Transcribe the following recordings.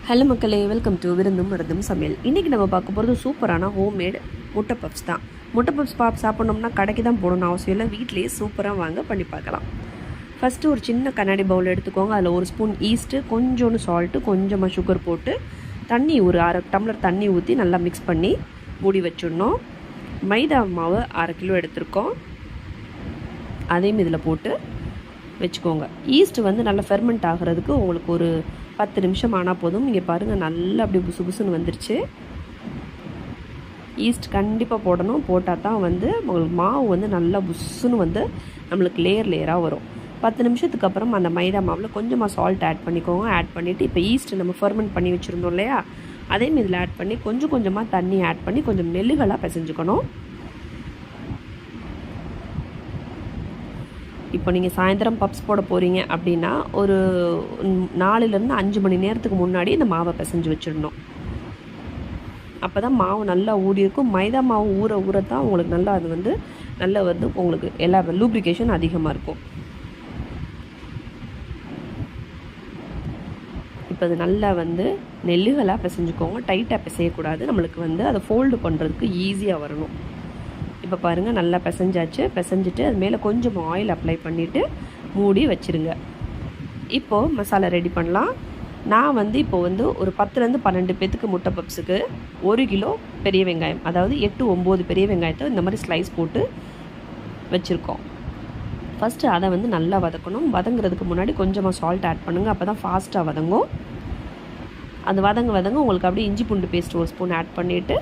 Hello மக்களே, welcome to விருந்தும் மருந்தும் சமையல். இன்றைக்கி நம்ம பார்க்க போகிறது சூப்பரான ஹோம்மேட் முட்டை பப்ஸ் தான். முட்டை பப்ஸ் சாப்பிட்ணோம்னா கடைக்கு தான் போகணும்னு அவசியம் இல்லை, வீட்டிலேயே சூப்பராக வாங்க பண்ணி பார்க்கலாம். ஃபஸ்ட்டு ஒரு சின்ன கண்ணாடி பவுல் எடுத்துக்கோங்க. அதில் ஒரு ஸ்பூன் ஈஸ்ட்டு, கொஞ்சோண்டு சால்ட்டு, கொஞ்சமாக சுகர் போட்டு தண்ணி ஒரு 1/2 டம்ளர் தண்ணி ஊற்றி நல்லா மிக்ஸ் பண்ணி மூடி வச்சிடணும். மைதா மாவு 1/2 கிலோ எடுத்துருக்கோம், அதையும் இதில் போட்டு வச்சுக்கோங்க. ஈஸ்ட்டு நல்லா ஃபெர்மெண்ட் ஆகிறதுக்கு உங்களுக்கு ஒரு 10 நிமிஷம் ஆனால் போதும். இங்கே பாருங்கள், நல்லா அப்படி புசு புசுன்னு வந்துருச்சு. ஈஸ்ட் கண்டிப்பாக போடணும், போட்டால் தான் உங்களுக்கு மாவு நல்லா புசுன்னு நம்மளுக்கு லேயராக வரும். 10 நிமிஷத்துக்கு அப்புறம் அந்த மைதா மாவில் கொஞ்சமாக சால்ட் ஆட் பண்ணிக்கோங்க. ஆட் பண்ணிவிட்டு இப்போ ஈஸ்ட் நம்ம ஃபெர்மெண்ட் பண்ணி வச்சுருந்தோம் இல்லையா, அதையும் இதில் ஆட் பண்ணி கொஞ்சம் கொஞ்சமாக தண்ணி ஆட் பண்ணி கொஞ்சம் மெல்லுகளாக பிசைஞ்சுக்கணும். இப்போ நீங்கள் சாயந்தரம் பப்ஸ் போட போகிறீங்க அப்படின்னா ஒரு 4லேருந்து 5 மணி நேரத்துக்கு முன்னாடி இந்த மாவை பிசைஞ்சு வச்சிடணும். அப்போ தான் மாவு நல்லா ஊறி இருக்கும். மைதா மாவு ஊறத்தான் உங்களுக்கு நல்லா அது நல்லா உங்களுக்கு எல்லா லூப்ரிகேஷன் அதிகமாக இருக்கும். இப்போ அது நல்லா நெல்லுகளாக பிசைஞ்சுக்கோங்க. டைட்டாக பிசையக்கூடாது, நம்மளுக்கு அதை ஃபோல்டு பண்ணுறதுக்கு ஈஸியாக வரணும். இப்போ பாருங்கள், நல்லா பிசைஞ்சாச்சு. பிசைஞ்சிட்டு அது மேலே கொஞ்சம் ஆயில் அப்ளை பண்ணிவிட்டு மூடி வச்சுருங்க. இப்போது மசாலா ரெடி பண்ணலாம். நான் இப்போது ஒரு 10லேருந்து 12 பேத்துக்கு முட்டை பப்ஸுக்கு 1 கிலோ பெரிய வெங்காயம், அதாவது 8-9 பெரிய வெங்காயத்தை இந்த மாதிரி ஸ்லைஸ் போட்டு வச்சுருக்கோம். ஃபஸ்ட்டு அதை நல்லா வதக்கணும். வதங்குறதுக்கு முன்னாடி கொஞ்சமாக சால்ட் ஆட் பண்ணுங்கள், அப்போ தான் ஃபாஸ்ட்டாக வதங்கும். அது வதங்க உங்களுக்கு அப்படியே இஞ்சி பூண்டு பேஸ்ட் 1 ஸ்பூன் ஆட் பண்ணிவிட்டு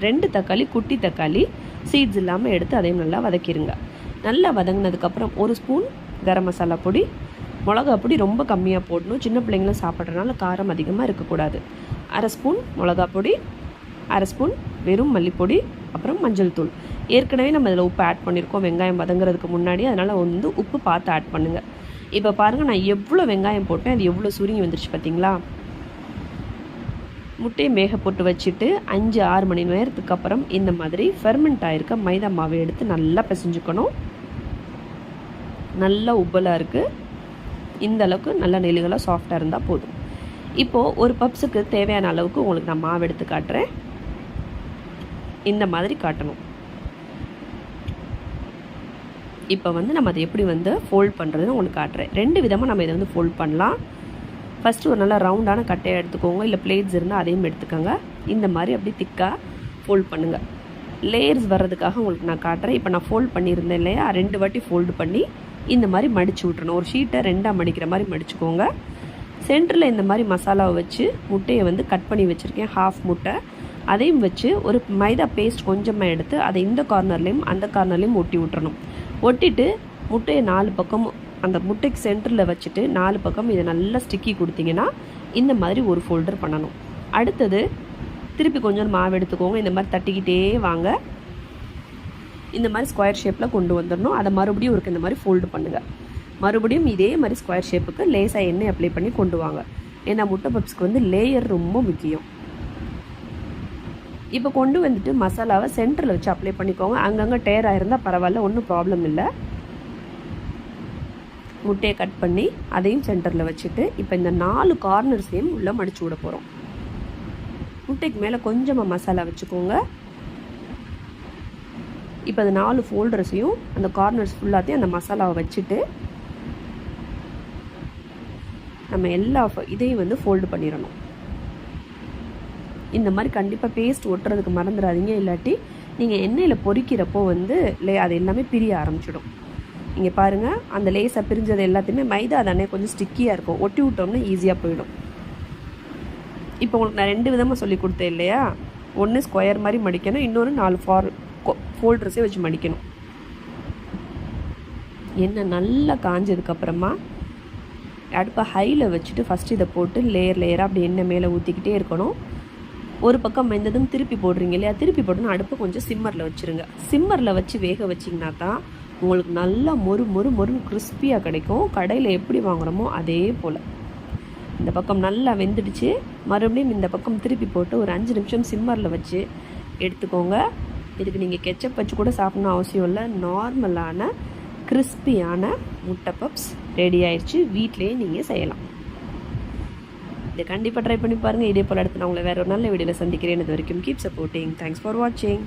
2 தக்காளி, குட்டி தக்காளி சீட்ஸ் இல்லாமல் எடுத்து அதையும் நல்லா வதக்கிடுங்க. நல்லா வதங்கினதுக்கப்புறம் 1 ஸ்பூன் கரம் மசாலா பொடி, மிளகா பொடி ரொம்ப கம்மியாக போடணும், சின்ன பிள்ளைங்களும் சாப்பிட்றதுனால காரம் அதிகமாக இருக்கக்கூடாது. 1/2 ஸ்பூன் மிளகா பொடி, 1/2 ஸ்பூன் வெறும் மல்லிப்பொடி, அப்புறம் மஞ்சள் தூள். ஏற்கனவே நம்ம இதில் உப்பு ஆட் பண்ணியிருக்கோம் வெங்காயம் வதங்குறதுக்கு முன்னாடி, அதனால் உப்பு பார்த்து ஆட் பண்ணுங்கள். இப்போ பாருங்கள், நான் எவ்வளோ வெங்காயம் போட்டேன், அது எவ்வளோ சுருங்கி வந்துருச்சு பார்த்தீங்களா. முட்டையை மேக போட்டு வச்சுட்டு 5-6 மணி நேரத்துக்கு அப்புறம் இந்த மாதிரி ஃபெர்மெண்ட் ஆகிருக்க மைதா மாவை எடுத்து நல்லா பிசைஞ்சுக்கணும். நல்லா உப்பலாக இருக்குது, இந்த அளவுக்கு நல்லா நெல்லுகளாக சாஃப்டாக இருந்தால் போதும். இப்போது ஒரு பப்ஸுக்கு தேவையான அளவுக்கு உங்களுக்கு நான் மாவு எடுத்து காட்டுறேன். இந்த மாதிரி காட்டணும். இப்போ நம்ம அதை எப்படி ஃபோல்ட் பண்ணுறதுன்னு உங்களுக்கு காட்டுறேன். 2 விதமாக நம்ம இதை ஃபோல்ட் பண்ணலாம். ஃபஸ்ட்டு ஒரு நல்லா ரவுண்டான கட்டையை எடுத்துக்கோங்க, இல்லை பிளேட்ஸ் இருந்தால் அதையும் எடுத்துக்கோங்க. இந்த மாதிரி அப்படி திக்காக ஃபோல்ட் பண்ணுங்கள். லேயர்ஸ் வர்றதுக்காக உங்களுக்கு நான் காட்டுறேன். இப்போ நான் ஃபோல்ட் பண்ணியிருந்தேன் இல்லையா, 2 வாட்டி ஃபோல்டு பண்ணி இந்த மாதிரி மடித்து விட்றணும். ஒரு ஷீட்டை 2ஆக மடிக்கிற மாதிரி மடிச்சுக்கோங்க. சென்டரில் இந்த மாதிரி மசாலாவை வச்சு முட்டையை கட் பண்ணி வச்சுருக்கேன், ஹாஃப் முட்டை. அதையும் வச்சு ஒரு மைதா பேஸ்ட் கொஞ்சமாக எடுத்து அதை இந்த கார்னர்லேயும் அந்த கார்னர்லேயும் ஒட்டி விட்டுறணும். ஒட்டிட்டு முட்டையை 4 பக்கமும் அந்த முட்டைக்கு சென்டரில் வச்சுட்டு 4 பக்கம் இதை நல்லா ஸ்டிக்கி கொடுத்தீங்கன்னா இந்த மாதிரி ஒரு ஃபோல்டர் பண்ணணும். அடுத்தது திருப்பி கொஞ்சம் மாவு எடுத்துக்கோங்க, இந்த மாதிரி தட்டிக்கிட்டே வாங்க. இந்த மாதிரி ஸ்கொயர் ஷேப்பில் கொண்டு வந்துடணும். அதை மறுபடியும் இந்த மாதிரி ஃபோல்டு பண்ணுங்கள். மறுபடியும் இதே மாதிரி ஸ்கொயர் ஷேப்புக்கு லேசாக எண்ணெய் அப்ளை பண்ணி கொண்டு வாங்க. ஏன்னா முட்டை பப்ஸ்க்கு லேயர் ரொம்ப முக்கியம். இப்போ கொண்டு வந்துட்டு மசாலாவை சென்டரில் வச்சு அப்ளை பண்ணிக்கோங்க. அங்கங்கே டேர் ஆகிருந்தால் பரவாயில்ல, ஒன்றும் ப்ராப்ளம் இல்லை. முட்டையை கட் பண்ணி அதையும் சென்டரில் வச்சுட்டு இப்போ இந்த 4 கார்னர்ஸையும் உள்ளே மடித்து விட போகிறோம். முட்டைக்கு மேலே கொஞ்சமாக மசாலா வச்சுக்கோங்க. இப்போ அந்த 4 ஃபோல்டர்ஸையும் அந்த கார்னர்ஸ் ஃபுல்லாத்தையும் அந்த மசாலாவை வச்சுட்டு நம்ம எல்லா இதையும் ஃபோல்டு பண்ணிடணும். இந்த மாதிரி கண்டிப்பாக பேஸ்ட் ஒட்டுறதுக்கு மறந்துடாதீங்க, இல்லாட்டி நீங்கள் எண்ணெயில் பொரிக்கிறப்போ அது எல்லாமே பிரிய ஆரம்பிச்சிடும். இங்கே பாருங்கள், அந்த லேஸாக பிரிஞ்சது எல்லாத்தையுமே மைதா தானே கொஞ்சம் ஸ்டிக்கியாக இருக்கும், ஒட்டி விட்டோம்னா ஈஸியாக போயிடும். இப்போ உங்களுக்கு நான் 2 விதமாக சொல்லி கொடுத்தேன் இல்லையா, ஒன்று ஸ்கொயர் மாதிரி மடிக்கணும், இன்னொரு 4 ஃபோல்டர்ஸே வச்சு மடிக்கணும். எண்ணெய் நல்லா காஞ்சதுக்கப்புறமா அடுப்பை ஹையில் வச்சுட்டு ஃபஸ்ட்டு இதை போட்டு லேயராக அப்படி எண்ணெய் மேலே ஊற்றிக்கிட்டே இருக்கணும். ஒரு பக்கம் வெந்ததும் திருப்பி போடுறீங்க இல்லையா, திருப்பி போட்டோன்னா அடுப்பை கொஞ்சம் சிம்மரில் வச்சுருங்க. சிம்மரில் வச்சு வேக வச்சிங்கன்னா தான் உங்களுக்கு நல்லா மொறு கிறிஸ்பியாக கிடைக்கும். கடையில் எப்படி வாங்குகிறோமோ அதே போல். இந்த பக்கம் நல்லா வெந்துடுச்சு. மறுபடியும் இந்த பக்கம் திருப்பி போட்டு ஒரு 5 நிமிஷம் சிம்மரில் வச்சு எடுத்துக்கோங்க. இதுக்கு நீங்கள் கெச்சப் வச்சு கூட சாப்பிட்ணும் அவசியம் இல்லை. நார்மலான கிறிஸ்பியான முட்டை பப்ஸ் ரெடி ஆயிடுச்சு. வீட்டிலேயே நீங்கள் செய்யலாம். இதை கண்டிப்பாக ட்ரை பண்ணி பாருங்கள். இதே போல் அடுத்து நான் உங்களை வேறு ஒரு நல்ல வீடியோவில் சந்திக்கிறேன். இது வரைக்கும் கீப் சப்போர்ட்டிங். தேங்க்ஸ் ஃபார் வாட்சிங்.